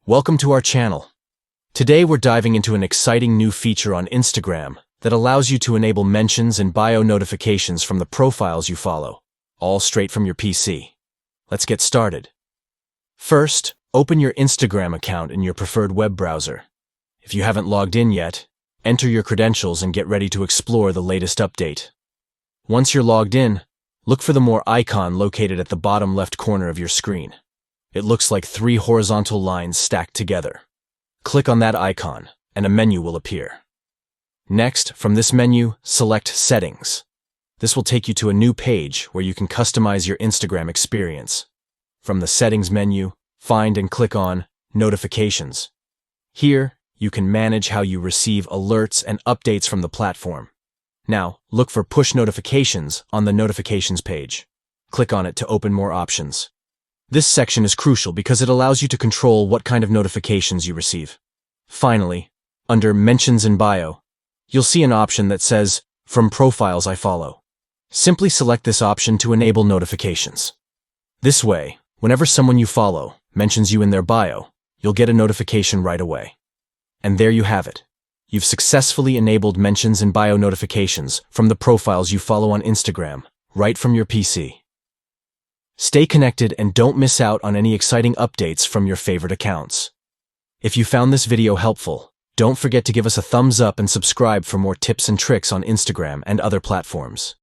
Welcome to our channel. Today we're diving into an exciting new feature on Instagram that allows you to enable mentions and bio notifications from the profiles you follow, all straight from your PC. Let's get started. First, open your Instagram account in your preferred web browser. If you haven't logged in yet, enter your credentials and get ready to explore the latest update. Once you're logged in, look for the More icon located at the bottom left corner of your screen. It looks like 3 horizontal lines stacked together. Click on that icon, and a menu will appear. Next, from this menu, select Settings. This will take you to a new page where you can customize your Instagram experience. From the Settings menu, find and click on Notifications. Here, you can manage how you receive alerts and updates from the platform. Now, look for Push Notifications on the Notifications page. Click on it to open more options. This section is crucial because it allows you to control what kind of notifications you receive. Finally, under Mentions and Bio, you'll see an option that says, From Profiles I Follow. Simply select this option to enable notifications. This way, whenever someone you follow mentions you in their bio, you'll get a notification right away. And there you have it. You've successfully enabled mentions and bio notifications from the profiles you follow on Instagram, right from your PC. Stay connected and don't miss out on any exciting updates from your favorite accounts. If you found this video helpful, don't forget to give us a thumbs up and subscribe for more tips and tricks on Instagram and other platforms.